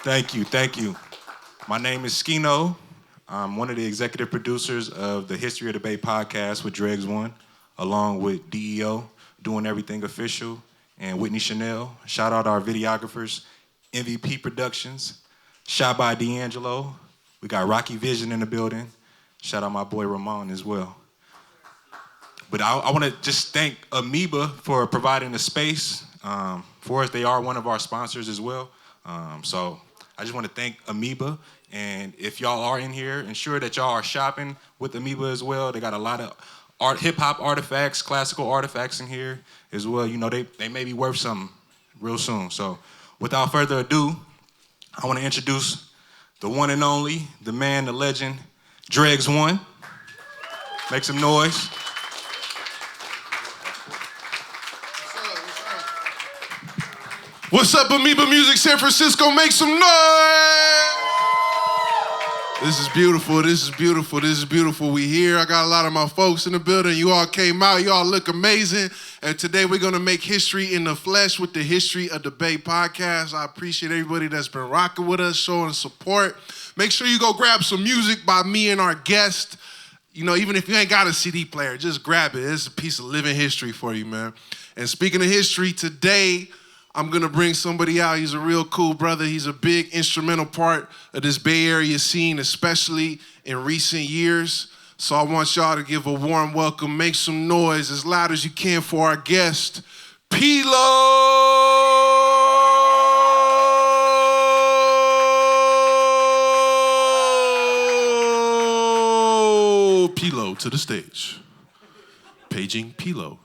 Thank you, thank you. My name is Scino. I'm one of the executive producers of the History of the Bay podcast with Dregs One, along with DEO, Doing Everything Official, and Whitney Chanel. Shout out our videographers, MVP Productions, ShotbyDeangelo. We got Rocky Vision in the building. Shout out my boy Ramon as well. But I want to just thank Amoeba for providing the space for us. They are one of our sponsors as well. So I just want to thank Amoeba. And if y'all are in here, ensure that y'all are shopping with Amoeba as well. They got a lot of hip-hop artifacts, classical artifacts in here as well. You know, they may be worth something real soon. So without further ado, I want to introduce the one and only, the man, the legend, Dregs One. Make some noise. What's up, Amoeba Music San Francisco? Make some noise! This is beautiful, this is beautiful, this is beautiful. We here, I got a lot of my folks in the building. You all came out, you all look amazing. And today we're gonna make history in the flesh with the History of the Bay podcast. I appreciate everybody that's been rocking with us, showing support. Make sure you go grab some music by me and our guest. You know, even if you ain't got a CD player, just grab it. It's a piece of living history for you, man. And speaking of history, today, I'm gonna bring somebody out. He's a real cool brother. He's a big instrumental part of this Bay Area scene, especially in recent years. So I want y'all to give a warm welcome, make some noise as loud as you can for our guest, P-Lo! P-Lo to the stage. Paging P-Lo.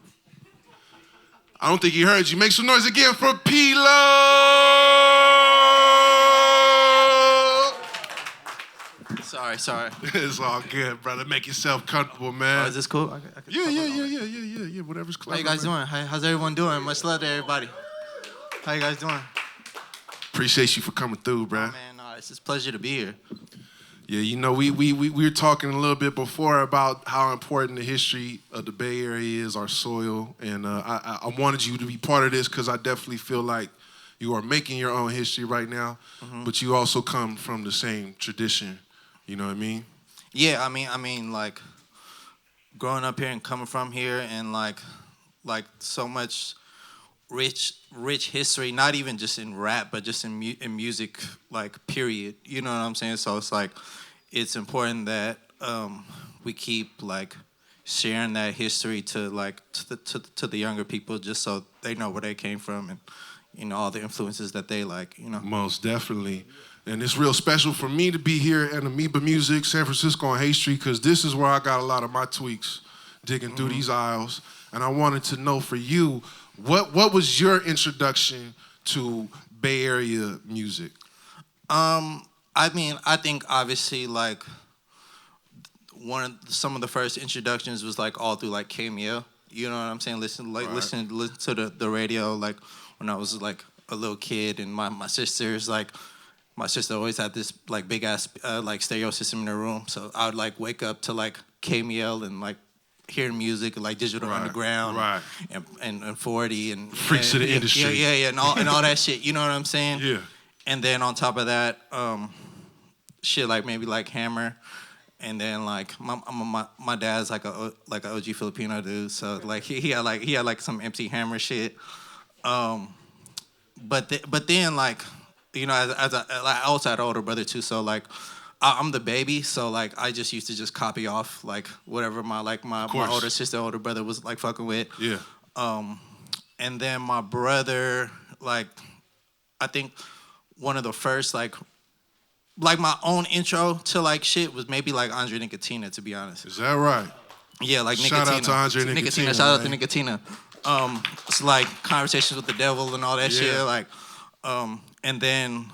I don't think he heard you. Make some noise again for P-Lo! Sorry. It's all good, brother. Make yourself comfortable, man. Oh, is this cool? Yeah. Whatever's clever. How you guys doing? How's everyone doing? Much love to everybody. How you guys doing? Appreciate you for coming through, bro. Oh, man, it's just a pleasure to be here. Yeah, you know, we were talking a little bit before about how important the history of the Bay Area is, our soil, and I wanted you to be part of this because I definitely feel like you are making your own history right now, but you also come from the same tradition. You know what I mean? Yeah, I mean, like growing up here and coming from here, and like so much rich history. Not even just in rap, but just in music, like period. You know what I'm saying? So it's like it's important that we keep like sharing that history to the younger people, just so they know where they came from and you know all the influences that they like. You know. Most definitely. And it's real special for me to be here at Amoeba Music San Francisco on Hay Street because this is where I got a lot of my tweaks digging through these aisles. And I wanted to know for you, what was your introduction to Bay Area music? I think obviously like some of the first introductions was like all through like KML. You know what I'm saying? Listen to the radio like when I was like a little kid, and my sisters like. My sister always had this like big ass like stereo system in her room, so I would like wake up to like KML and like hearing music like Digital Underground, and 40 and Freaks of the industry, yeah, and all that shit. You know what I'm saying? Yeah. And then on top of that, shit like maybe like Hammer, and then like my dad's like a OG Filipino dude, so like he had like some MC Hammer shit, but then like. You know, I also had an older brother too, so like I'm the baby, so like I just used to just copy off like whatever my older sister, older brother was like fucking with. Yeah. And then my brother, like I think one of the first like my own intro to like shit was maybe like Andre Nicotina, to be honest. Is that right? Yeah, like Nicotina. Shout out to Andre Nicotina. Shout out to Nicotina. It's like Conversations with the Devil and all that shit, like. And then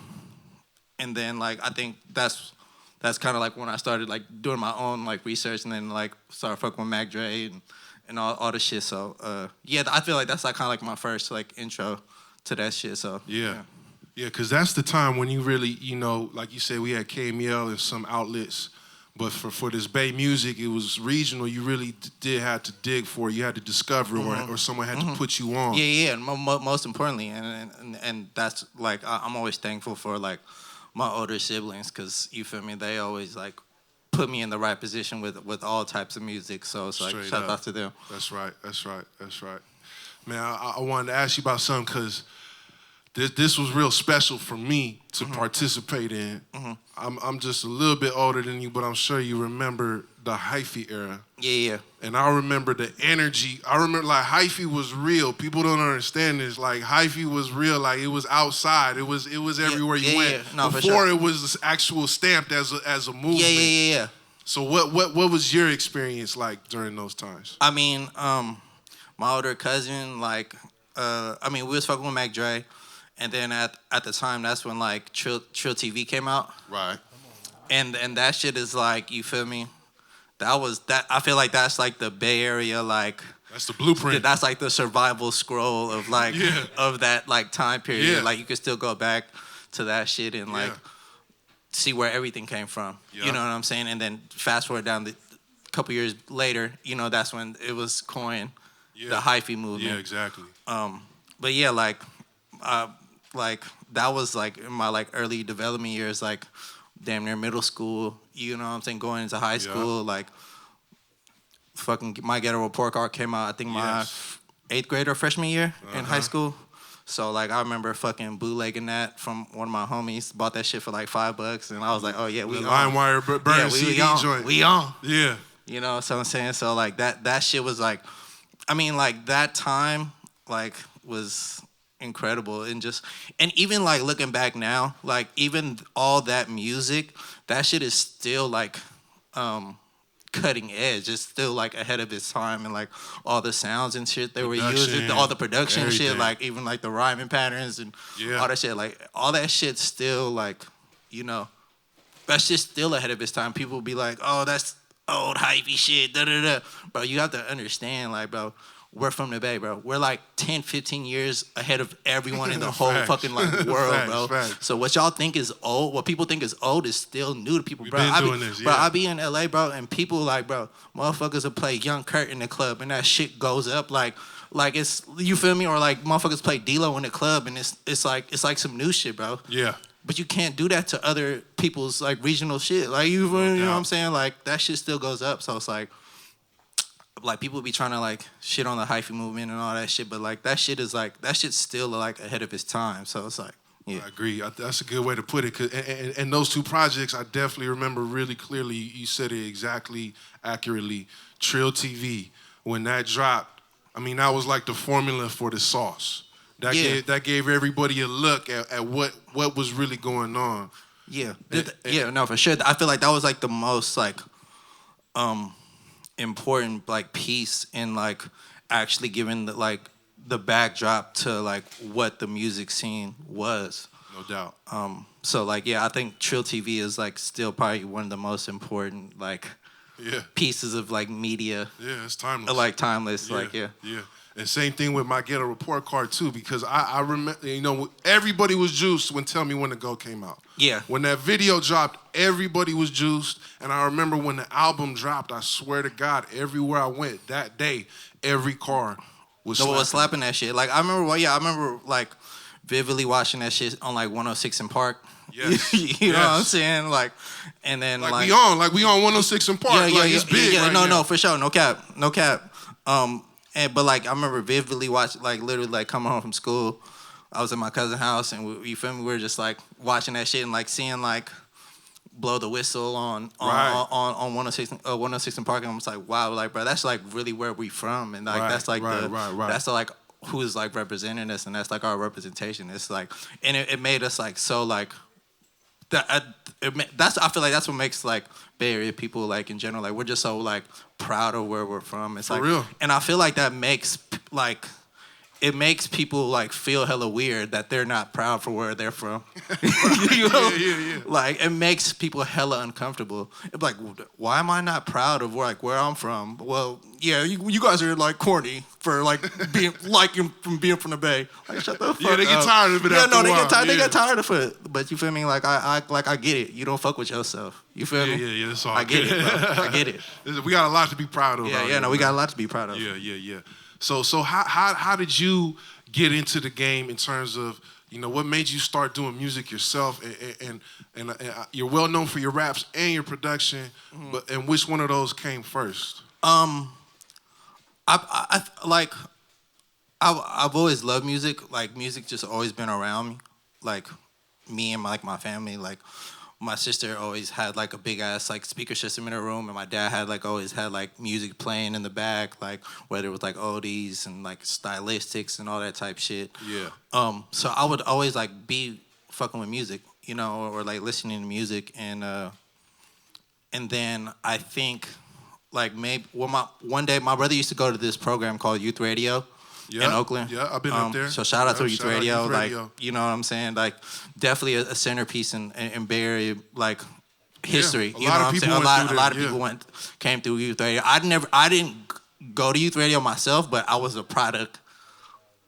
like I think that's kind of like when I started like doing my own like research, and then like started fucking with Mac Dre and all the shit. So yeah, I feel like that's like kind of like my first like intro to that shit. So yeah, because that's the time when you really, you know, like you said, we had KML and some outlets, but for this Bay music, it was regional. You really did have to dig for it. You had to discover or someone had to put you on. Yeah, and most importantly, and that's like I'm always thankful for like my older siblings, because you feel me, they always like put me in the right position with all types of music. So it's like Straight shout up. out to them. That's right. Man, I wanted to ask you about something because this was real special for me to participate in. I'm just a little bit older than you, but I'm sure you remember the hyphy era. Yeah. And I remember the energy. I remember like hyphy was real. People don't understand this. Like hyphy was real. Like it was outside. It was everywhere you went. Yeah. No, Before for sure. it was actual stamped as a movement. Yeah. So what was your experience like during those times? I mean, my older cousin, like, we was fucking with Mac Dre, and then at the time, that's when like Trill TV came out, Right. and that shit is like, you feel me? That I feel like that's like the Bay Area, like That's the blueprint. that's like the survival scroll of like Yeah. of that like time period. Yeah. Like you could still go back to that shit and like Yeah. see where everything came from. Yeah. You know what I'm saying? And then fast forward down the couple years later, you know, that's when it was coined the hyphy movement. Yeah, exactly. But yeah, like that was like in my like early development years, like damn near middle school. You know what I'm saying? Going into high school, like fucking My Ghetto Report Card came out. I think my 8th grade or freshman year in high school. So like I remember fucking bootlegging that from one of my homies. Bought that shit for like $5, and I was like, oh yeah, we The on. LimeWire burn CD joint. We on. Yeah. You know what I'm saying? So like that shit was like, I mean like that time like was incredible, and even like looking back now, like even all that music, that shit is still like cutting edge. It's still like ahead of its time, and like all the sounds and shit they were using, all the production everything. shit, like even like the rhyming patterns and all that shit, like all that shit's still like, you know, that's just still ahead of its time. People be like, oh, that's old hyphy shit, da. Bro, you have to understand, like, bro, we're from the Bay, bro. We're like 10, 15 years ahead of everyone in the whole Facts. fucking like world, bro. Facts. So what y'all think is old, what people think is old is still new to people, We've bro. been doing this, Bro, yeah. I be in LA, bro, and people like, bro, motherfuckers will play Young Kurt in the club, and that shit goes up like it's, you feel me? Or like motherfuckers play D-Lo in the club, and it's like some new shit, bro. Yeah. But you can't do that to other people's like regional shit. Like you know what I'm saying? Like that shit still goes up. So it's like people be trying to like shit on the hyphy movement and all that shit, but like that shit's still like ahead of its time. So it's like, yeah. I agree. That's a good way to put it. And those two projects, I definitely remember really clearly. You said it exactly accurately. Trill TV, when that dropped, I mean, that was like the formula for the sauce. That gave everybody a look at what was really going on. Yeah. No, for sure. I feel like that was like the most like important like piece in like actually giving the backdrop to like what the music scene was. No doubt. So like I think Trill TV is like still probably one of the most important like pieces of like media. Yeah, it's timeless. Like timeless. Yeah. And same thing with My Ghetto Report Card too, because I remember, you know, everybody was juiced when Tell Me When to Go came out. Yeah. When that video dropped, everybody was juiced. And I remember when the album dropped, I swear to God, everywhere I went that day, every car was slapping that shit. Like I remember like vividly watching that shit on like 106 in Park. Yes. You know what I'm saying? Like, and then we on 106 in Park. It's big. Yeah, right no, now. for sure, no cap. But like I remember vividly watching, like literally like coming home from school, I was at my cousin's house, and you feel me? We were just like watching that shit and like seeing like Blow the Whistle on 106 in Park, and I was like, wow, like bro, that's like really where we from, and like that's like that's like who's like representing us, and that's like our representation. It's like, and it made us like so like I feel like that's what makes like Bay Area people like in general, like we're just so like proud of where we're from. It's like, real. And I feel like that makes like it makes people like feel hella weird that they're not proud for where they're from. You know? Yeah. Like it makes people hella uncomfortable. It's like, why am I not proud of where I'm from? Well, yeah, you guys are like corny for like being from being from the Bay. Like shut the fuck up. Yeah, they get tired of it. Yeah, after a while. they get tired of it. But you feel me? Like I get it. You don't fuck with yourself. You feel me? Yeah. That's all. I get it, bro. I get it. We got a lot to be proud of. We got a lot to be proud of. Yeah. So how did you get into the game in terms of You know, what made you start doing music yourself? And you're well known for your raps and your production, and which one of those came first? I've always loved music. Like music just always been around me. Like me and my family. Like my sister always had like a big ass like speaker system in her room, and my dad had like always had like music playing in the back, like whether it was like oldies and like stylistics and all that type shit. Yeah. So I would always like be fucking with music, you know, or like listening to music, and then I think like maybe one day my brother used to go to this program called Youth Radio. In Oakland. Yeah, I've been up there. So shout out to Youth Radio. Like, Radio. you know what I'm saying? Like, definitely a centerpiece in Bay Area, like, history. Yeah, you know what I'm saying? A lot of there, people came through Youth Radio. I didn't go to Youth Radio myself, but I was a product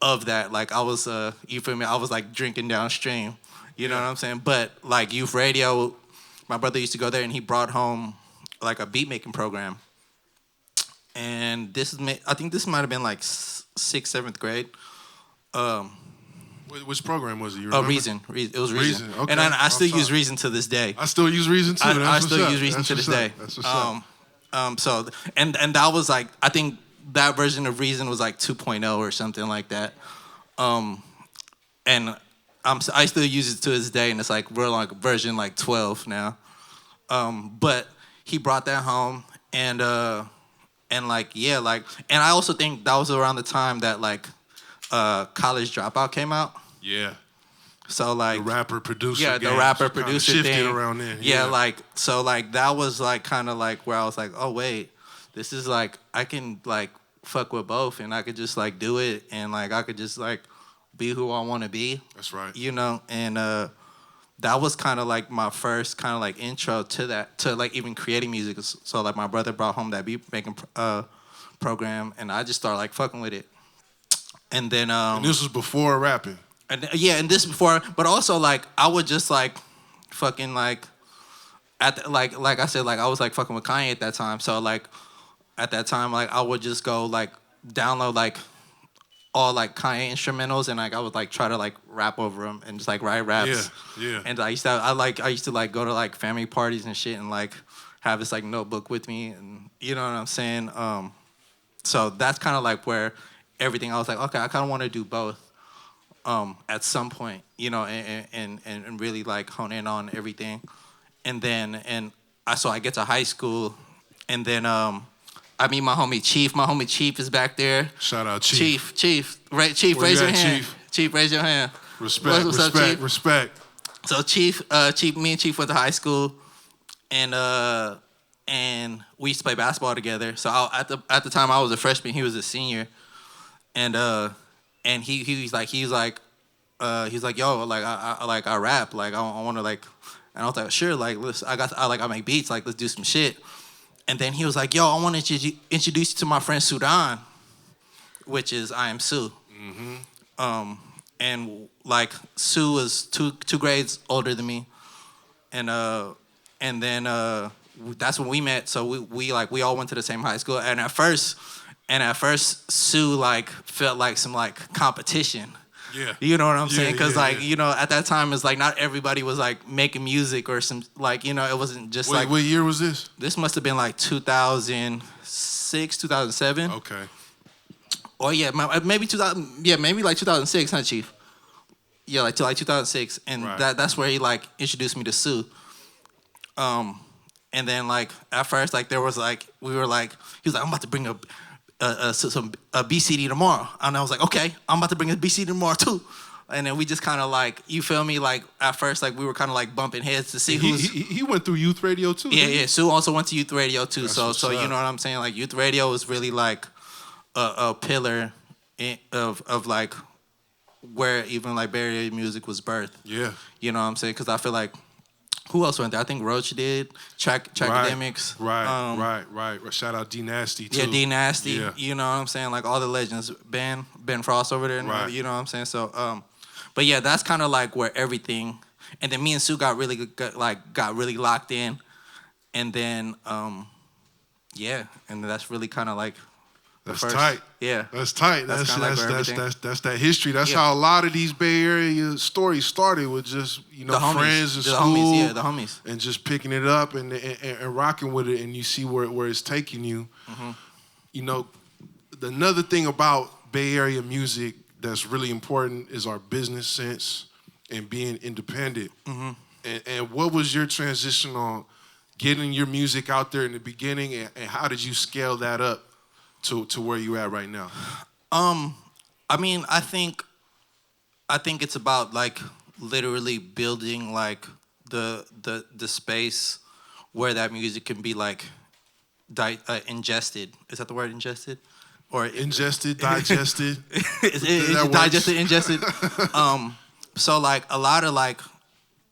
of that. Like, I was, you feel me? I was, like, drinking downstream. You know what I'm saying? But, like, Youth Radio, my brother used to go there, and he brought home, like, a beat-making program. And I think this might have been, like, 6th, 7th grade. Which program was it? You remember? Reason. It was Reason. Okay. And I still use Reason to this day. I still use Reason too. I still use Reason to this day. That's what's up. So and that was like, I think that version of Reason was like 2.0 or something like that. And I still use it to this day, and it's like we're like version like 12 now. But he brought that home, and like, yeah, like, and I also think that was around the time that like College Dropout came out. Yeah. So like the rapper producer. Yeah, the rapper producer shifted thing around then. Yeah, like so like that was like kind of like where I was like, oh wait, this is like I can like fuck with both, and I could just like do it, and like I could just like be who I want to be. That's right. You know, and that was kind of like my first kind of like intro to that, to like even creating music. So like my brother brought home that beat making program, and I just started like fucking with it. And then and this was before rapping. And yeah, and this before, but also like I would just like fucking like like I said, like I was like fucking with Kanye at that time. So like at that time, like I would just go like download like all like Kanye instrumentals, and like I would like try to like rap over them and just like write raps. Yeah. And I used to like go to like family parties and shit, and like have this like notebook with me, and you know what I'm saying. So that's kind of like where everything, I was like, okay, I kind of want to do both at some point, you know, and really like hone in on everything. And then so I get to high school, and then I meet my homie Chief. My homie Chief is back there. Shout out Chief. Chief, raise your hand. Chief, raise your hand. Respect, What's respect, up, Chief? respect. So Chief, me and Chief went to high school, and we used to play basketball together. So at the time I was a freshman, he was a senior, and he was like, yo, like I rap, like I want to like, and I was like, sure, like I make beats, like let's do some shit. And then he was like, yo, I want to introduce you to my friend Sudan, which is Iamsu. Mm-hmm. And like Sue was two grades older than me, and then that's when we met. So we all went to the same high school. And at first Sue like felt like some like competition. Yeah. You know what I'm saying? Because yeah, you know, at that time it's like not everybody was like making music or some like, you know, it wasn't just Wait, like. What year was this? This must have been like 2006, 2007. Okay. Or yeah, maybe 2000. Yeah, maybe like 2006, huh, Chief? Yeah, like 2006, and right. that's where he like introduced me to Sue. And then like at first like there was like we were like he was like, I'm about to bring a BCD tomorrow, and I was like, okay, I'm about to bring a BCD tomorrow too. And then we just kind of like, you feel me, like at first like we were kind of like bumping heads to see who's. He went through youth radio too. Yeah. Sue also went to youth radio too. That's So you know what I'm saying? Like youth radio was really like a pillar of like where even like Bay Area music was birthed. Yeah. You know what I'm saying? Because I feel like who else went there? I think Roach did. Trackademics. Right. Shout out D Nasty too. Yeah, D Nasty. Yeah. You know what I'm saying? Like all the legends. Ben Frost over there. Right. You know what I'm saying? So but yeah, that's kind of like where everything. And then me and Sue got really locked in, and then yeah, and that's really kind of like That's first. tight. Yeah. That's tight. That's That's kinda like where that's that history. That's how a lot of these Bay Area stories started with just The homies. friends in The school, homies, the homies. and just picking it up and rocking with it, and you see where it's taking you. Another thing about Bay Area music that's really important is our business sense and being independent. And what was your transition on getting your music out there in the beginning, and how did you scale that up to where you at right now? I mean, I think it's about like literally building like the space where that music can be like ingested. Is that the word, ingested? Or Ingested, digested. It's digested, ingested. So like a lot of like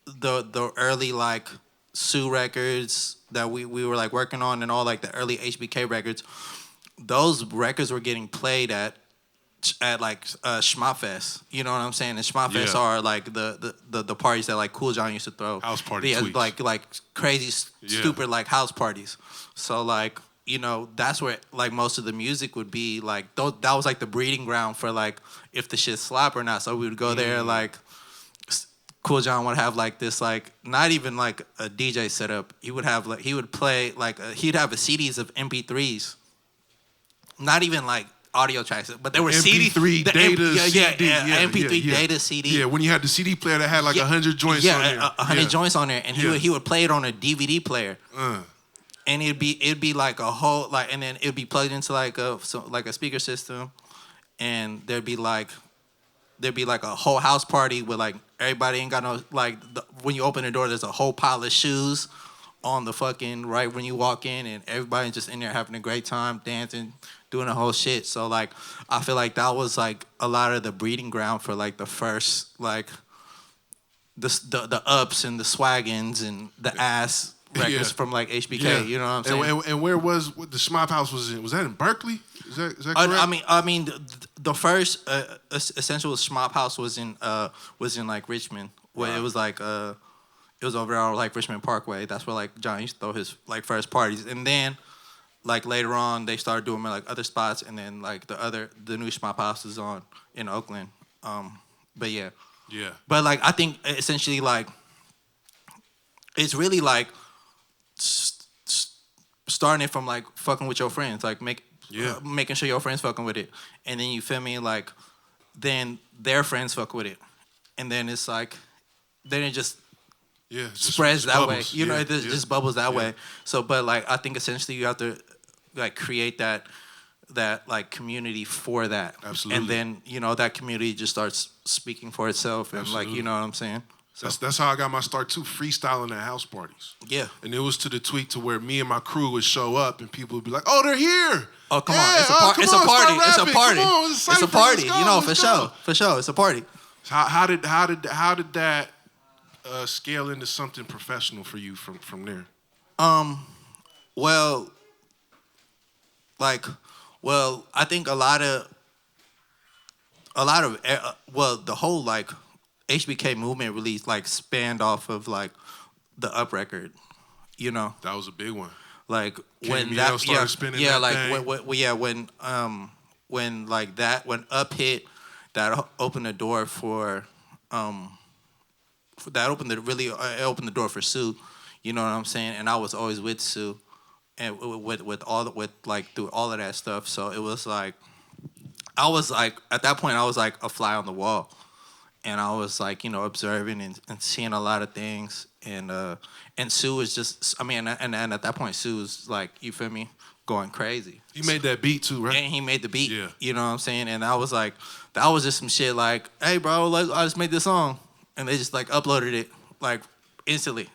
the early like Sue records that we were like working on, and all like the early HBK records, those records were getting played at like Shmop Fest. You know what I'm saying? And Shmop Fest are like the parties that like Cool John used to throw. House party Yeah, tweets. like crazy stupid like house parties. So like, that's where like most of the music would be like. That was like the breeding ground for like if the shit slap or not. So we would go there like. Cool John would have like this like not even like a DJ setup. He would have like he would play like he'd have a CDs of MP3s, not even like audio tracks, but there were MP3 data CD. MP3 data CD. Yeah, when you had the CD player that had like 100 joints on there. 100 joints on there, and he would play it on a DVD player. And it'd be like a whole like, and then it'd be plugged into like a speaker system, and there'd be like a whole house party with like everybody ain't got no like when you open the door there's a whole pile of shoes on the fucking right when you walk in, and everybody's just in there having a great time dancing, doing the whole shit. So like I feel like that was like a lot of the breeding ground for like the first like the ups and the swaggins and the ass records from like HBK. You know what I'm saying? And where was the Shmop House was in? Was that in Berkeley? Is that correct? I mean, the first essential Shmop House was in like Richmond, where it was like it was over on like Richmond Parkway. That's where like John used to throw his like first parties, and then like later on they started doing like other spots, and then like the new Shmop House is on in Oakland. But yeah. But like I think essentially like it's really like starting it from like fucking with your friends, like making sure your friends fucking with it, and then you feel me, like then their friends fuck with it, and then it's like then it just spreads that way. It just bubbles that way. So, but like I think essentially you have to like create that like community for that. Absolutely. And then that community just starts speaking for itself, and like you know what I'm saying. So. That's how I got my start too, freestyling at house parties. Yeah. And it was to the tweet to where me and my crew would show up and people would be like, "Oh, they're here! Oh, come on! It's a party! It's a party! It's a party! For sure, it's a party." How did that scale into something professional for you from there? Well, I think a lot of the whole like HBK movement really like spanned off of like the Up record, That was a big one. Like when that started spinning. When like that when Up hit, that opened the door for it opened the door for Sue. You know what I'm saying? And I was always with Sue, and with through all of that stuff. So it was like I was like at that point I was like a fly on the wall. And I was like, observing and seeing a lot of things, and Sue was just, I mean, and at that point Sue was like, you feel me, going crazy. He made that beat too, right? And he made the beat. Yeah. You know what I'm saying? And I was like, that was just some shit like, hey bro, I just made this song, and they just like uploaded it like instantly,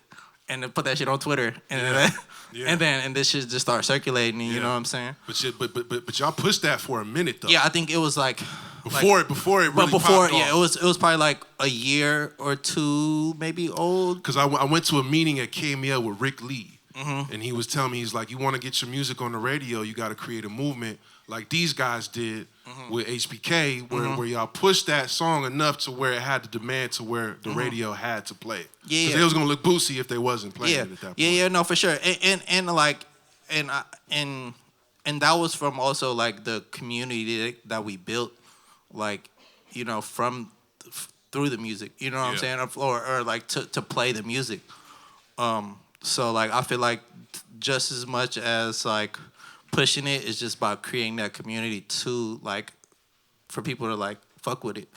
and then put that shit on Twitter, and and this shit just started circulating. And you know what I'm saying? But y'all pushed that for a minute though. Yeah, I think it was like. Before it really popped off. It was probably like a year or two maybe old. Because I went to a meeting at KML with Rick Lee, and he was telling me, he's like, you want to get your music on the radio, you got to create a movement like these guys did with HBK, where y'all pushed that song enough to where it had the demand to where the radio had to play it. Yeah, because they was gonna look boozy if they wasn't playing it at that point. Yeah, no, for sure. And and that was from also like the community that we built, like, from through the music. You know what I'm saying? Or like to play the music. So like I feel like just as much as like pushing it is just about creating that community to like for people to like fuck with it.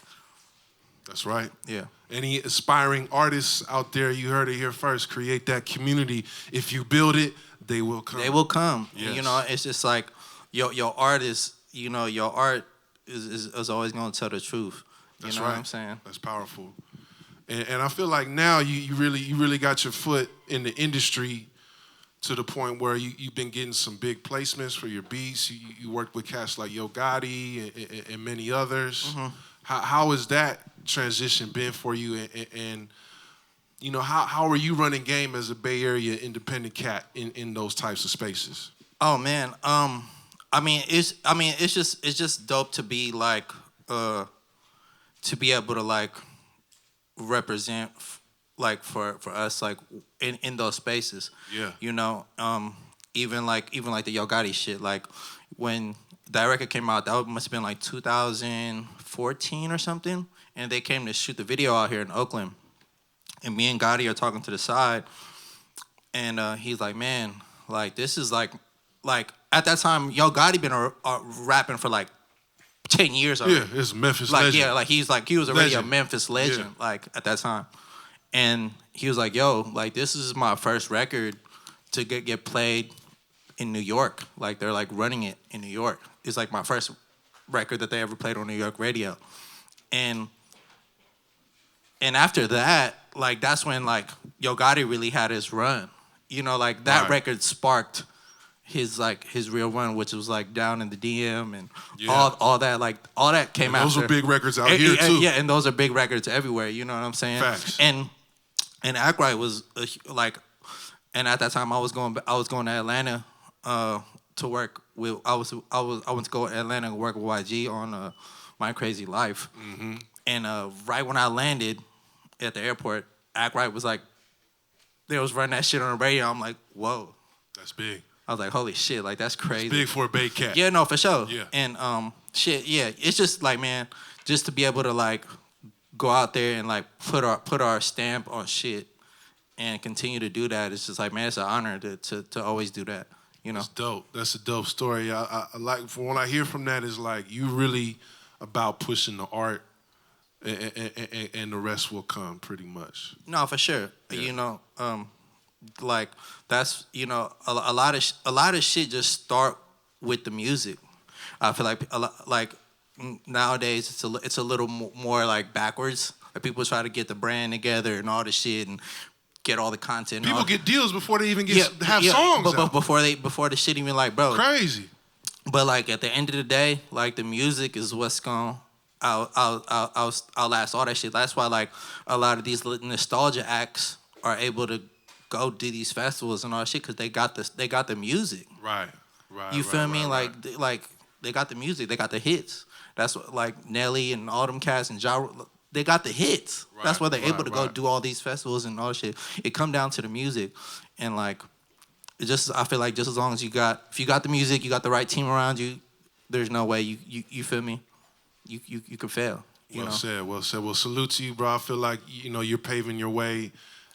That's right. Yeah. Any aspiring artists out there, you heard it here first. Create that community. If you build it, they will come. They will come. Yes. It's just like your art is, your art is always gonna tell the truth. That's you know right. what I'm saying? That's powerful. And I feel like now you really got your foot in the industry to the point where you've been getting some big placements for your beats. You worked with cats like Yo Gotti and many others. Mm-hmm. How has that transition been for you? And how are you running game as a Bay Area independent cat in those types of spaces? Oh man, it's just dope to be like to be able to like represent like for us like in those spaces. Yeah. Even like the Yo Gotti shit. Like when that record came out, that must have been like 2014 or something, and they came to shoot the video out here in Oakland, and me and Gotti are talking to the side, and he's like, man, like this is like at that time, Yo Gotti been rapping for like 10 years already. Yeah, it's Memphis like, legend. Yeah, like he was already Legend. a Memphis legend, like at that time. And he was like, yo, like this is my first record to get played in New York. Like they're like running it in New York. It's like my first record that they ever played on New York radio. And after that, like that's when like Yo Gotti really had his run. Like that Right. record sparked his real run, which was like Down in the DM and Yeah. all that came out. Those are big records out here too. Yeah, and those are big records everywhere. You know what I'm saying? Facts. And Ackright was and at that time I was going to Atlanta to work with. I went to go to Atlanta and work with YG on My Crazy Life. Mm-hmm. And right when I landed at the airport, Ackright was like, they was running that shit on the radio. I'm like, whoa. That's big. I was like, holy shit, like that's crazy. It's big for a Bay cat. Yeah, no, for sure. Yeah. And shit, yeah, it's just like, man, just to be able to like go out there and like put our stamp on shit and continue to do that, it's just like, man, it's an honor to always do that. That's dope. That's a dope story. I like, from what I hear from that is like you really about pushing the art, and the rest will come pretty much. No, for sure. Yeah. Like that's a lot of shit just start with the music. I feel like nowadays it's a little more like backwards. Like people try to get the brand together and all the shit and get all the content. People get deals before they even have songs but out. before the shit even like, bro. Crazy. But like at the end of the day, like the music is what's gonna outlast all that shit. That's why like a lot of these nostalgia acts are able to go do these festivals and all that shit because they got the music. Right. You feel me? Right. Like they got the music, they got the hits. That's what like Nelly and all them cats and they got the hits. Right, That's why they're able to go right. do all these festivals and all that shit. It come down to the music, and like, I feel like just as long as if you got the music, you got the right team around you, there's no way you feel me, you can fail. Well said. Well, salute to you, bro. I feel like you're paving your way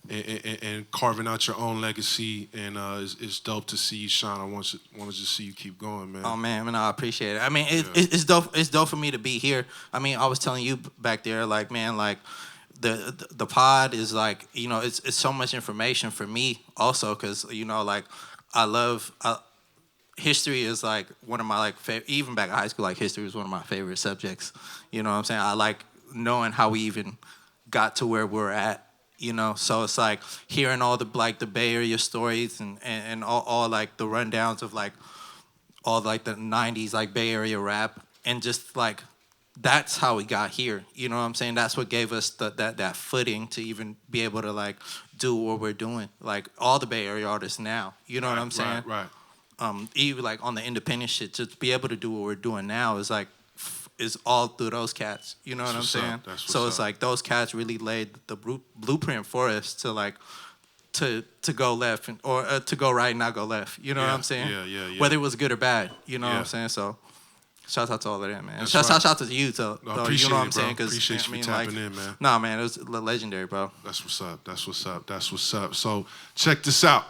and carving out your own legacy, and it's dope to see you shine. I want to just see you keep going, man. Oh man, I appreciate it. I mean, it's dope. It's dope for me to be here. I mean, I was telling you back there, like, man, like the pod is like, it's so much information for me also, because like history is like one of my like even back in high school, like history was one of my favorite subjects. You know what I'm saying? I like knowing how we even got to where we're at. So it's like hearing all the like the Bay Area stories and all like the rundowns of like all like the 90s like Bay Area rap, and just like that's how we got here. You know what I'm saying? That's what gave us that footing to even be able to like do what we're doing. Like all the Bay Area artists now. You know what I'm saying? Right. Even like on the independent shit, to be able to do what we're doing now is like is all through those cats. You know what I'm saying? So it's like those cats really laid the blueprint for us to like to go left or to go right and not go left. You know what I'm saying? Yeah. Whether it was good or bad. You know what I'm saying? So shout out to all of that, man. Shout out to you, though. Appreciate you know what it, I'm saying? bro. Appreciate you for tapping in, man. Nah, man, it was legendary, bro. That's what's up. So check this out.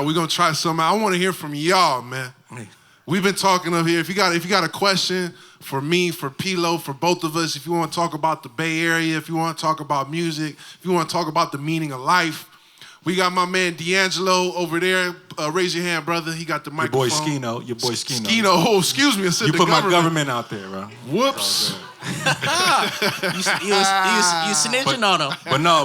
We're gonna try something out. I want to hear from y'all, man. Hey. We've been talking up here. If you got a question for me, for P-Lo, for both of us, if you want to talk about the Bay Area, if you want to talk about music, if you want to talk about the meaning of life, we got my man DEangelo over there. Raise your hand, brother. He got the microphone. Your boy Scino. Scino. Oh, excuse me. I said You the put government. my government out there, bro. Whoops. You snitching on him.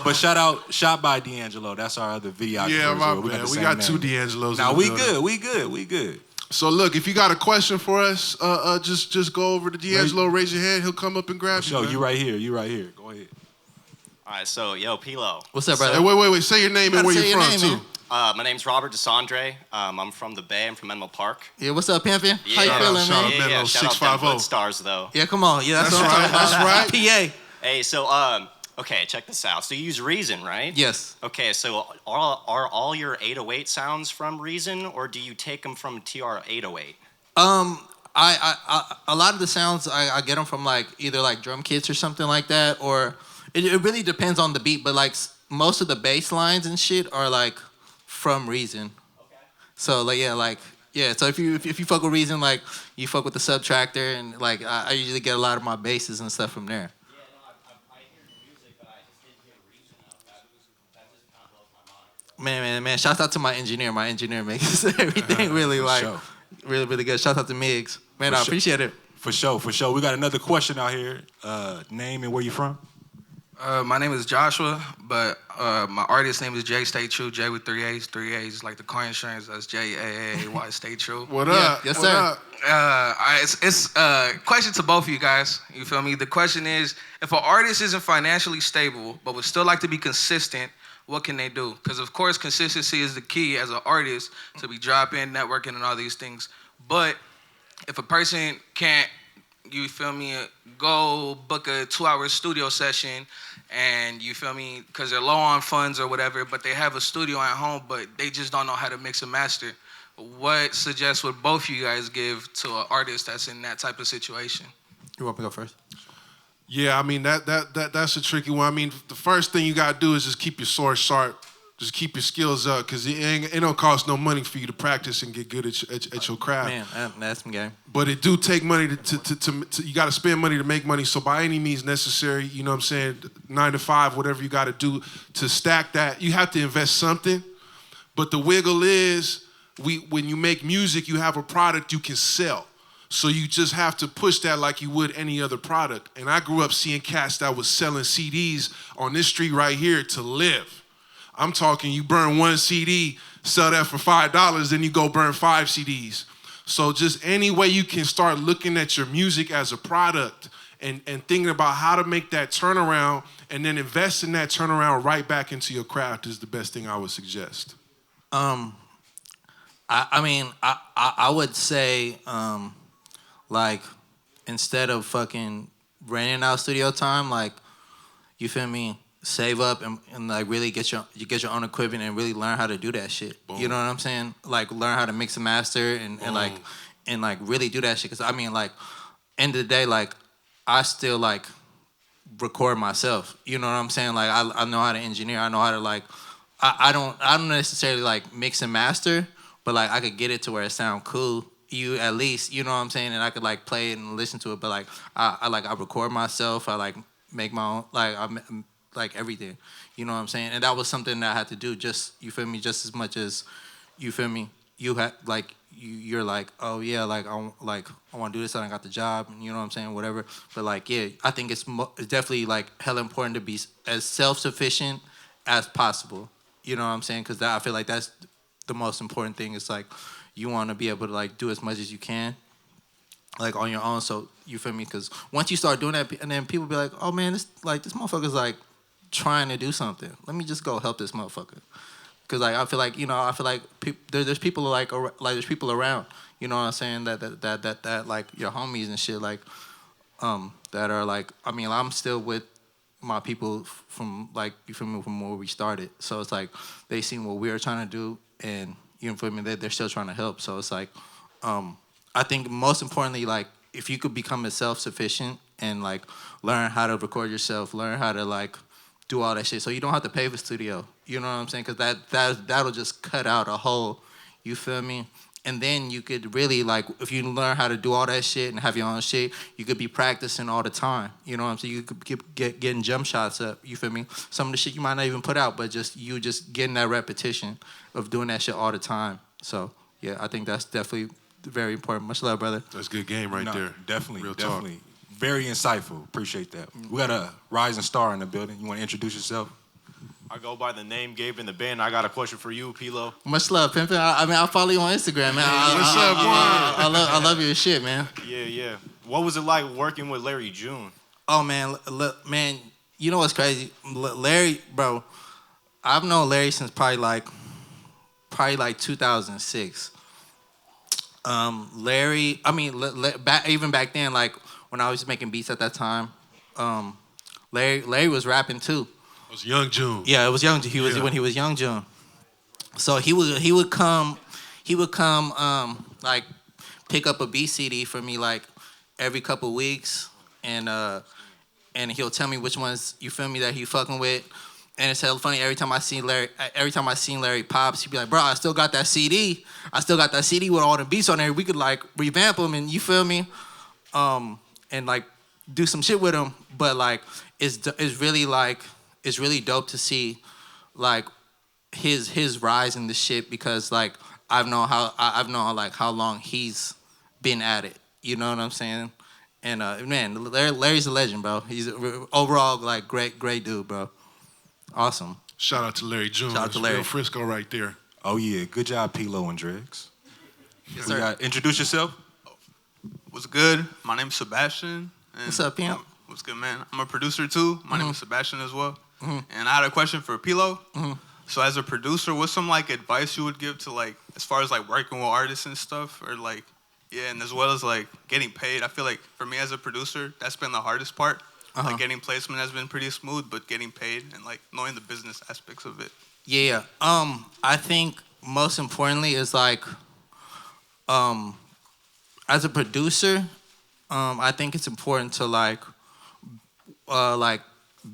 But shout out ShotbyDeangelo. That's our other videographer. Yeah, as well. my man. the We same got name. two DEangelos. Now we good. So look, if you got a question for us, just go over to DEangelo, raise your hand. He'll come up and grab you. Yo, man. you right here. Go ahead. All right, so P-Lo. What's up, brother? Hey, wait. Say your name and where you're from, too. My name's Robert DeSandre. I'm from the Bay. I'm from Menlo Park. Yeah, what's up, Pimpin'? Yeah. How you feeling, Shout out, man? Menlo, Shout out 650. them stars, though. Yeah, come on. Yeah, that's what I'm right, talking about. that's right. PA. Hey, so, okay, check this out. So you use Reason, right? Yes. Okay, so are all your 808 sounds from Reason, or do you take them from TR-808? I a lot of the sounds I get them from like either like drum kits or something like that, or it really depends on the beat. But like most of the bass lines and shit are like from Reason. Okay. So so if you fuck with Reason, like you fuck with the Subtractor, and like I usually get a lot of my basses and stuff from there. Yeah, no, I hear the music, but I just didn't hear Reason. That just kind of blows my mind. Man, shout out to my engineer. My engineer makes everything really like sure. really good. Shout out to Migs. Man, I appreciate it. For sure. We got another question out here. Name and where you from? My name is Joshua, but my artist name is J Stay True. J with 3 A's. 3 A's is like the car insurance. That's JAAY. Stay True. What up? Yes, What sir. up? It's a question to both of you guys. You feel me? The question is, if an artist isn't financially stable but would still like to be consistent, what can they do? Because of course, consistency is the key as an artist to be dropping, networking, and all these things. But if a person can't, you feel me, go book a 2-hour studio session, and you feel me, because they're low on funds or whatever, but they have a studio at home, but they just don't know how to mix and master. What suggests would both you guys give to an artist that's in that type of situation? You want me to go first? Yeah, I mean, that's a tricky one. I mean, the first thing you got to do is just keep your sword sharp. Just keep your skills up, because it don't cost no money for you to practice and get good at your craft. Man, that's some game. But it do take money to you got to spend money to make money. So by any means necessary, you know what I'm saying, 9 to 5, whatever you got to do to stack that, you have to invest something. But the wiggle is, when you make music, you have a product you can sell. So you just have to push that like you would any other product. And I grew up seeing cats that was selling CDs on this street right here to live. I'm talking, you burn one CD, sell that for $5, then you go burn 5 CDs. So just any way you can start looking at your music as a product and thinking about how to make that turnaround and then invest in that turnaround right back into your craft is the best thing I would suggest. I would say, like, instead of fucking renting out studio time, like, you feel me, save up and like really get your own equipment and really learn how to do that shit. Boom. You know what I'm saying? Like learn how to mix and master and like really do that shit. Cause I mean like end of the day, like I still like record myself. You know what I'm saying? Like I know how to engineer. I know how to like I don't necessarily like mix and master, but like I could get it to where it sound cool. You at least, you know what I'm saying? And I could like play it and listen to it. But like I record myself. I like make my own like everything, you know what I'm saying? And that was something that I had to do, just, you feel me, just as much as, you feel me, you had, like, you're like, oh yeah, like, I want to do this, and I got the job, and you know what I'm saying, whatever. But like, yeah, I think it's definitely like hella important to be as self-sufficient as possible, you know what I'm saying? Because I feel like that's the most important thing. It's like, you want to be able to like do as much as you can, like on your own, so you feel me? Because once you start doing that, and then people be like, oh man, this motherfucker's like, trying to do something. Let me just go help this motherfucker. Cause like I feel like there's people like there's people around. You know what I'm saying? That like your homies and shit like that are like. I mean, I'm still with my people from like you feel me from where we started. So it's like they seen what we were trying to do, and you feel me, they're still trying to help. So it's like I think most importantly, like if you could become a self-sufficient and like learn how to record yourself, learn how to like do all that shit, so you don't have to pay for studio. You know what I'm saying? Because that'll just cut out a whole. You feel me? And then you could really like if you learn how to do all that shit and have your own shit, you could be practicing all the time. You know what I'm saying? You could getting jump shots up. You feel me? Some of the shit you might not even put out, but just getting that repetition of doing that shit all the time. So yeah, I think that's definitely very important. Much love, brother. That's good game right there. Definitely, Real talk. definitely. Very insightful. Appreciate that. We got a rising star in the building. You want to introduce yourself? I go by the name Gabe in the band. I got a question for you, P-Lo. Much love, Pimpin'. I mean, I'll follow you on Instagram, man. What's up, Juan? I love your shit, man. Yeah. What was it like working with Larry June? Oh man, man, you know what's crazy? Larry, bro, I've known Larry since probably like 2006. Larry, I mean, even back then, like when I was making beats at that time, Larry was rapping too. It was Young June. Yeah, it was Young. He was when he was Young June. So he would come, like pick up a beat CD for me like every couple weeks, and he'll tell me which ones you feel me that he fucking with. And it's hella funny every time I seen Larry Pops, he'd be like, bro, I still got that CD. I still got that CD with all the beats on there. We could like revamp them, and you feel me, and like do some shit with them. But like it's really dope to see like his rise in the shit, because like I've known how long he's been at it. You know what I'm saying? And man, Larry's a legend, bro. He's overall like great dude, bro. Awesome. Shout out to Larry June. Shout out to Larry. Real Frisco right there. Oh yeah, good job, P-Lo and Dregs. Yes, We sir. got introduce yourself. What's good? My name's Sebastian. And What's up, Pimp? What's good, man? I'm a producer too. My name is Sebastian as well. And I had a question for P-Lo. So as a producer, what's some like advice you would give to like as far as like working with artists and stuff, or like and as well as like getting paid? I feel like for me as a producer, that's been the hardest part. Like getting placement has been pretty smooth, but getting paid and like knowing the business aspects of it. Yeah. I think most importantly is like, as a producer, I think it's important to like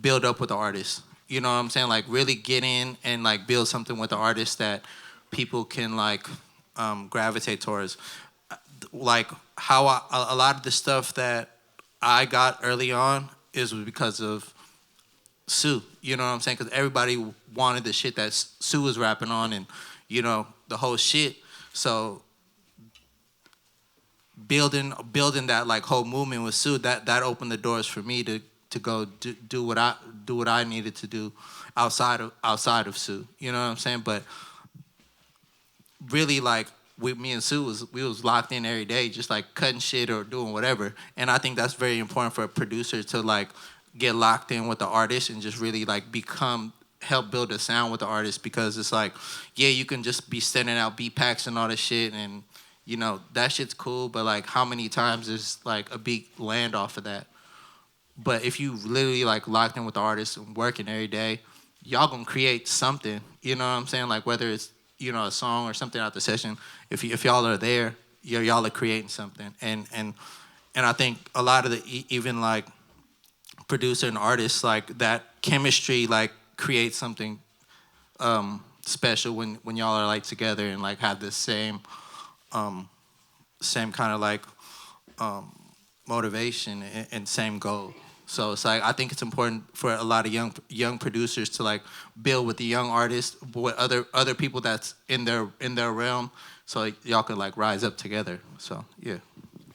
build up with the artist. You know what I'm saying? Like really get in and like build something with the artist that people can like gravitate towards. Like how a lot of the stuff that I got early on was because of Sue. You know what I'm saying? Because everybody wanted the shit that Sue was rapping on, and you know the whole shit. So building that like whole movement with Sue, that opened the doors for me to go do what I needed to do outside of Sue. You know what I'm saying? But really, like with me and Sue we was locked in every day, just like cutting shit or doing whatever. And I think that's very important for a producer to like get locked in with the artist and just really like help build a sound with the artist, because it's like, yeah, you can just be sending out beat packs and all this shit, and you know that shit's cool, but like how many times is like a beat land off of that? But if you literally like locked in with the artist and working every day, y'all gonna create something. You know what I'm saying? Like whether it's a song or something out the session, if y'all are there, y'all are creating something. And I think a lot of the even like producer and artists, like that chemistry like creates something special when y'all are like together and like have the same kind of like motivation and same goal. So it's like I think it's important for a lot of young producers to like build with the young artists, with other people that's in their realm, so like, y'all can like rise up together. So yeah.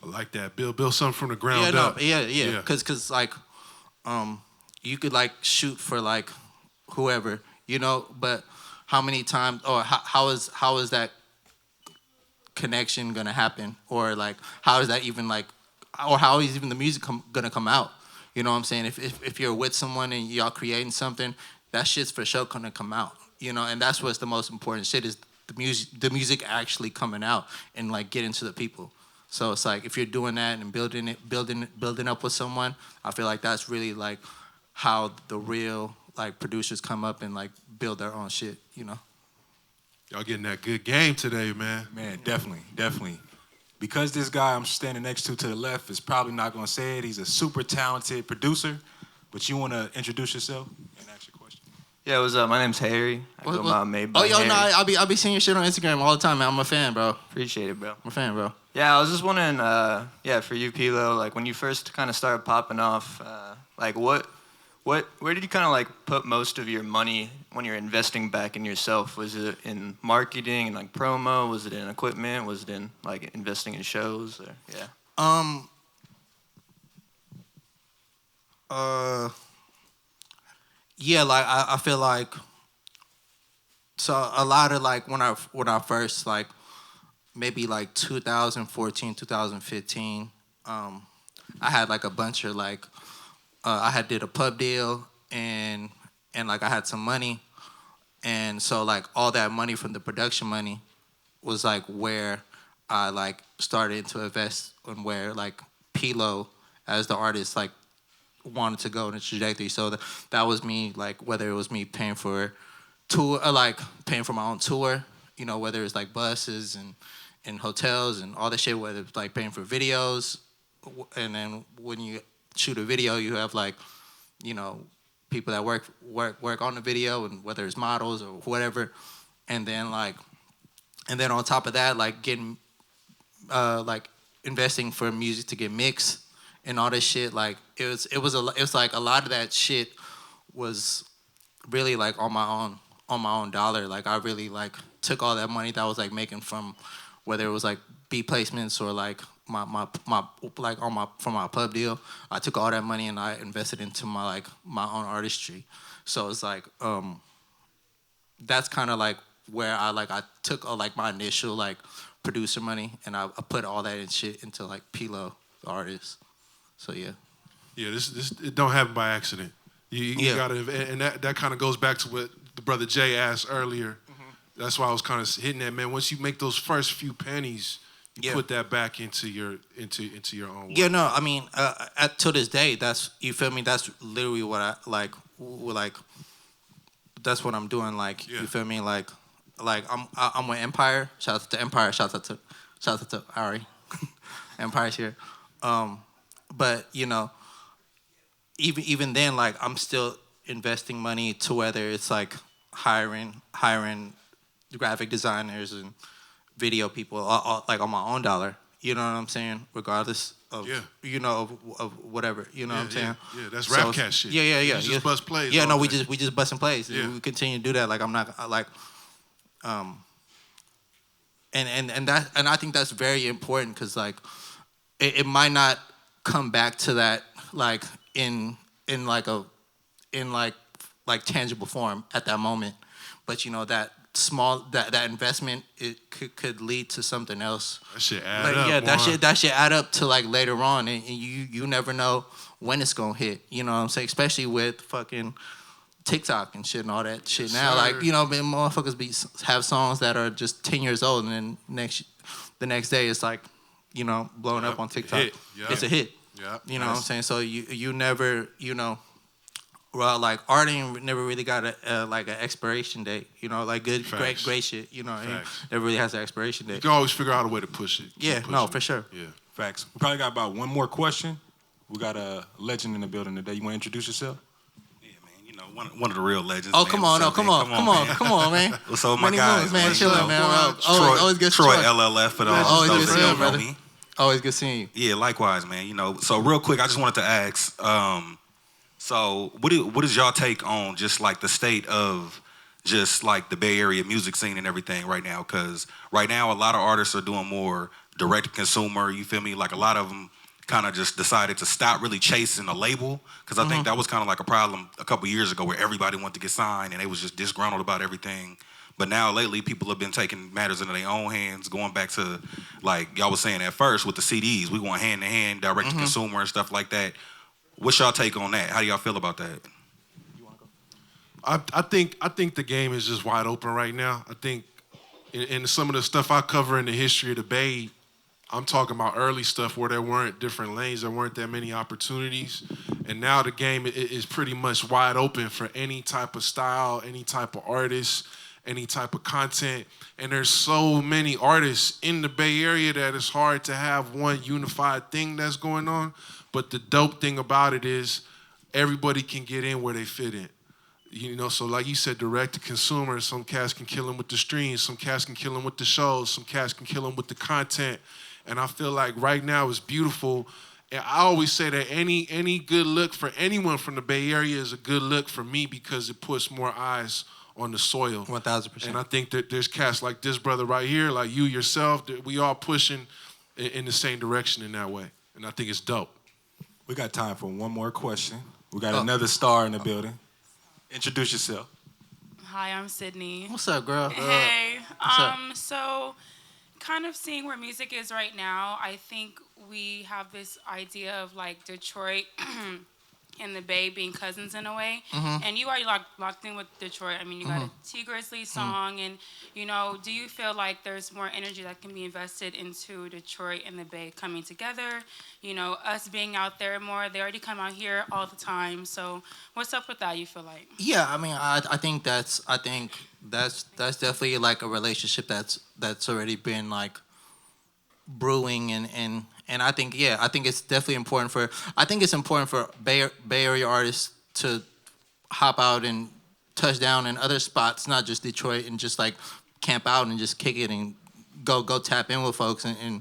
I like that. Build something from the ground Yeah, up. yeah. Cause like you could like shoot for like whoever, but how many times or how is that connection gonna happen, or like how is that even like, or how is even the music gonna come out? You know what I'm saying? If you're with someone and y'all creating something, that shit's for sure gonna come out. And that's what's the most important shit, is the music actually coming out and like getting to the people. So it's like if you're doing that and building up with someone, I feel like that's really like how the real like producers come up and like build their own shit, you know. Y'all getting that good game today, man. Man, definitely. Because this guy I'm standing next to the left is probably not gonna say it. He's a super talented producer, but you wanna introduce yourself and ask your question? Yeah, what's up? My name's Harry. I go by Amoeba. Oh, yo, no, I'll be seeing your shit on Instagram all the time, man. I'm a fan, bro. Appreciate it, bro. I'm a fan, bro. Yeah, I was just wondering, for you, P-Lo, like when you first kind of started popping off, like where did you kind of like put most of your money when you're investing back in yourself? Was it in marketing and like promo? Was it in equipment? Was it in like investing in shows? Or, yeah. Yeah, like I feel like so a lot of like when I first like maybe like 2014, 2015, I had like a bunch of like I had did a pub deal and like I had some money, and so like all that money from the production money was like where I like started to invest and where like P-Lo as the artist like wanted to go in a trajectory. So that was me, like whether it was me paying for tour, or like paying for my own tour, you know, whether it's like buses and hotels and all that shit, whether it's like paying for videos, and then when you shoot a video, you have like, you know, people that work on the video, and whether it's models or whatever, and then on top of that, like getting like investing for music to get mixed and all this shit. Like it was like a lot of that shit was really like on my own dollar. Like I really like took all that money that I was like making from whether it was like beat placements or like my like on my pub deal. I took all that money and I invested into my own artistry. So it's like that's kind of like where I took like my initial like producer money and I put all that in shit into like P-Lo, the artist. So yeah. Yeah, this it don't happen by accident. You gotta, and that kind of goes back to what the brother Jay asked earlier. Mm-hmm. That's why I was kind of hitting that, man. Once you make those first few pennies, you put that back into your own work. Yeah, no, I mean, to this day, that's, you feel me? That's literally what I like. That's what I'm doing. Like, you feel me? Like I'm with Empire. Shout out to Empire. Shout out to Ari. Empire's here. But you know, even then, like I'm still investing money to whether it's like hiring graphic designers and video people, all, like on my own dollar. You know what I'm saying? Regardless of you know of whatever. You know what I'm saying? Yeah, that's rap cat shit. Yeah. You just bust plays. Yeah, no, we day. just busting plays. Yeah. We continue to do that. Like I'm not like and I think that's very important because like it might not come back to that like in tangible form at that moment, but you know that small that investment it could lead to something else. That shit add like, up. Yeah, that shit add up to like later on, and you never know when it's gonna hit. You know what I'm saying? Especially with fucking TikTok and shit and all that shit now. Sir. Like, you know, motherfuckers have songs that are just 10 years old, and then the next day it's like, you know, blowing up on TikTok. It's a hit. Yeah. You know what I'm saying? So you never, you know, well, like art ain't never really got like an expiration date. You know, like good, Facts. great shit. You know, it never really has an expiration date. You can always figure out a way to push it. Yeah, no, for sure. Yeah. Facts. We probably got about one more question. We got a legend in the building today. You want to introduce yourself? Yeah, man. You know, one of the real legends. Oh, man. come on, What's no, up, come man? on, man. What's up, my Many guys, moons, man. man. Chilling, You know, man. Always good. Troy Troy. LLF for Always those good that seeing you, don't know brother. me. Always good seeing you. Yeah, likewise, man. You know, so real quick, I just wanted to ask, so what is y'all take on just like the state of just like the Bay Area music scene and everything right now? Because right now a lot of artists are doing more direct to consumer. You feel me? Like a lot of them kind of just decided to stop really chasing a label, because I think that was kind of like a problem a couple years ago where everybody wanted to get signed and they was just disgruntled about everything. But now lately people have been taking matters into their own hands, going back to like y'all was saying at first with the CDs. We want hand to hand, direct to consumer and stuff like that. What's y'all take on that? How do y'all feel about that? I think the game is just wide open right now. I think in some of the stuff I cover in the history of the Bay, I'm talking about early stuff where there weren't different lanes, there weren't that many opportunities. And now the game is pretty much wide open for any type of style, any type of artist, any type of content. And there's so many artists in the Bay Area that it's hard to have one unified thing that's going on. But the dope thing about it is everybody can get in where they fit in. You know, so like you said, direct to consumer, some cats can kill them with the streams, some cats can kill them with the shows, some cats can kill them with the content. And I feel like right now it's beautiful. And I always say that any good look for anyone from the Bay Area is a good look for me because it puts more eyes on the soil. 1,000%. And I think that there's cats like this brother right here, like you yourself, that we all pushing in the same direction in that way. And I think it's dope. We got time for one more question. We got another star in the building. Introduce yourself. Hi, I'm Sydney. What's up, girl? Hey. What's up? So kind of seeing where music is right now, I think we have this idea of like Detroit and the Bay being cousins in a way. Mhm. And you are locked in with Detroit. I mean, you got a T Grizzly song, and you know, do you feel like there's more energy that can be invested into Detroit and the Bay coming together? You know, us being out there more. They already come out here all the time. So what's up with that? You feel like? Yeah, I mean, I think that's definitely like a relationship that's already been like brewing and I think it's definitely important for Bay Area artists to hop out and touch down in other spots, not just Detroit, and just like camp out and just kick it and go tap in with folks and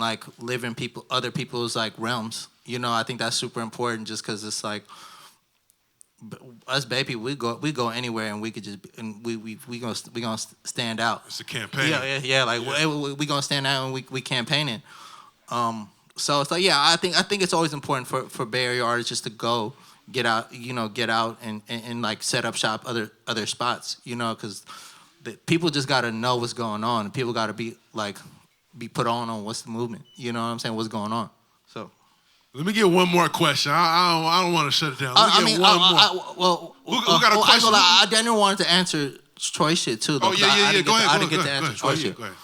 like live in other people's like realms. You know, I think that's super important just because it's like us baby, we go anywhere and we could just and we gonna stand out. It's a campaign. Yeah. Like we gonna stand out and we campaigning. So it's like I think it's always important for Bay Area artists just to go get out and like set up shop other spots. You know, because people just gotta know what's going on. People gotta be put on what's the movement. You know what I'm saying? What's going on? So. Let me get one more question. I don't want to shut it down. Let me get one more. Who got a question? I Daniel wanted to answer Troy shit too. Though, yeah. Go ahead. I didn't get to answer Troy shit. Go ahead.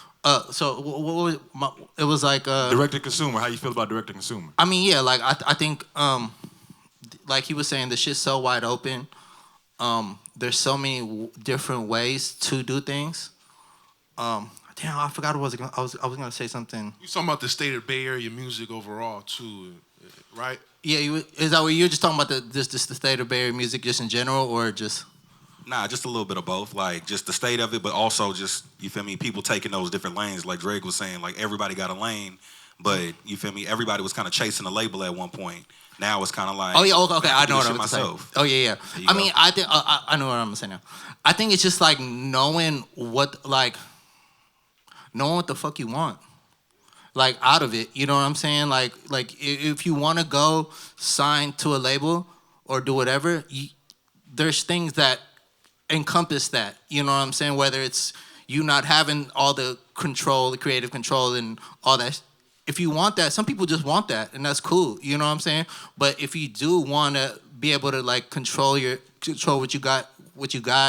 So what was it was like direct to consumer. How you feel about direct to consumer? I mean, yeah, like I think like he was saying, the shit's so wide open. There's so many different ways to do things. Damn, I forgot what I was gonna say something. You talking about the state of Bay Area music overall too, right? Yeah, is that what you're just talking about the state of Bay Area music just in general, or just? Nah, just a little bit of both. Like just the state of it, but also just, you feel me, people taking those different lanes. Like Dreg was saying, like everybody got a lane, but you feel me, everybody was kind of chasing a label at one point. Now it's kind of like, oh yeah, okay, I know what I'm myself. Oh yeah. I mean, I think I know what I'm saying now. I think it's just like knowing what the fuck you want, like out of it. You know what I'm saying? Like if you want to go sign to a label or do whatever, there's things that encompass that. You know what I'm saying? Whether it's you not having all the control, the creative control, and all that. If you want that, some people just want that, and that's cool. You know what I'm saying? But if you do want to be able to like control what you got,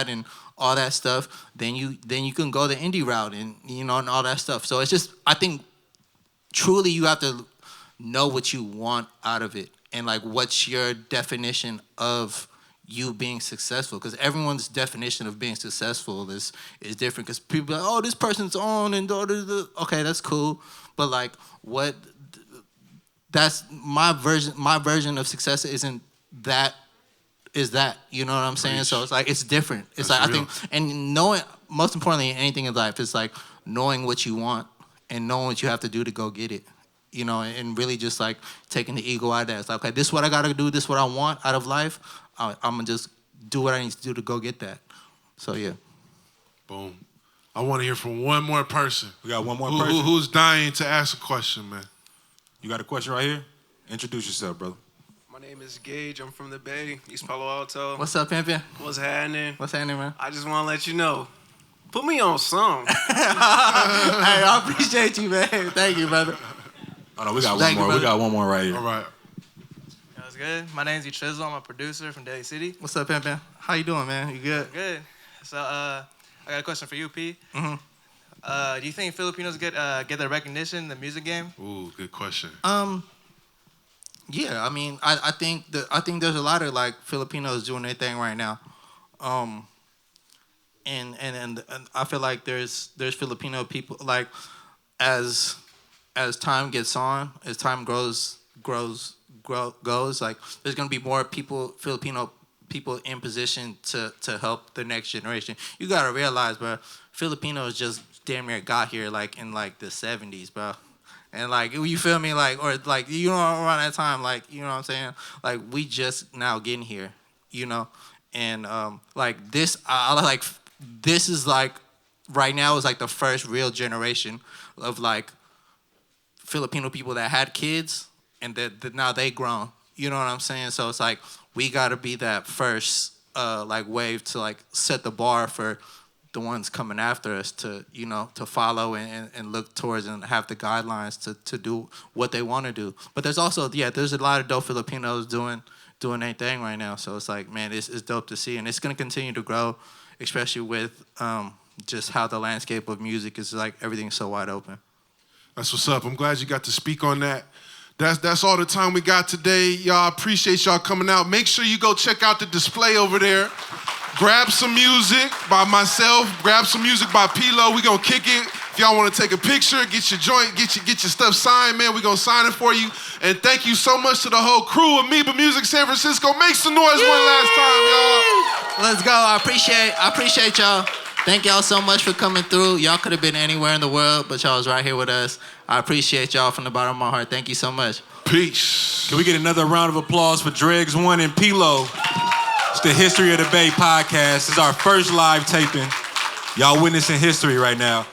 and all that stuff, then you can go the indie route and and all that stuff. So it's just, I think truly you have to know what you want out of it and like what's your definition of you being successful, because everyone's definition of being successful is different, because people are like, oh, this person's on and okay, that's cool, but like what, that's my version of success isn't that, is that, you know what I'm saying? So it's like, it's different. It's That's like, real. I think, and knowing, most importantly in anything in life, is like knowing what you want and knowing what you have to do to go get it, and really just like taking the ego out of that. It's like, okay, this is what I gotta do, this is what I want out of life. I'm gonna just do what I need to do to go get that. So yeah. Boom. I want to hear from one more person. We got one more person. Who's dying to ask a question, man? You got a question right here? Introduce yourself, brother. My name is Gage. I'm from the Bay, East Palo Alto. What's up, Pimpin'? What's happening? What's happening, man? I just want to let you know. Put me on some. Hey, I appreciate you, man. Thank you, brother. Oh no, we got one more. We got one more right here. All right. That's good. My name's Trizzle. I'm a producer from Daly City. What's up, Pimpin'? How you doing, man? You good? Good. So I got a question for you, P. Mm-hmm. Do you think Filipinos get the recognition in the music game? Ooh, good question. Yeah, I mean, I think there's a lot of like Filipinos doing their thing right now, and I feel like there's Filipino people like as time gets on, as time goes, like there's gonna be more Filipino people in position to help the next generation. You gotta realize, bro, Filipinos just damn near got here like in like the 70s, bro. And like you feel me, like or like you know around that time, like you know what I'm saying, like we just now getting here, you know, and like this, I like this is like right now is like the first real generation of like Filipino people that had kids and that now they grown, you know what I'm saying? So it's like we gotta be that first like wave to like set the bar for the ones coming after us to, you know, to follow and look towards and have the guidelines to do what they want to do. But there's also, there's a lot of dope Filipinos doing their thing right now. So it's like, man, it's dope to see. And it's going to continue to grow, especially with just how the landscape of music is like everything's so wide open. That's what's up. I'm glad you got to speak on that. That's all the time we got today. Y'all, appreciate y'all coming out. Make sure you go check out the display over there. Grab some music by myself. Grab some music by P-Lo. We gonna kick it. If y'all want to take a picture, get your joint, get your stuff signed, man. We gonna sign it for you. And thank you so much to the whole crew of Amoeba Music San Francisco. Make some noise one last time, y'all. Let's go. I appreciate y'all. Thank y'all so much for coming through. Y'all could have been anywhere in the world, but y'all was right here with us. I appreciate y'all from the bottom of my heart. Thank you so much. Peace. Can we get another round of applause for Dregs One and P-Lo? It's the History of the Bay podcast. It's our first live taping. Y'all witnessing history right now.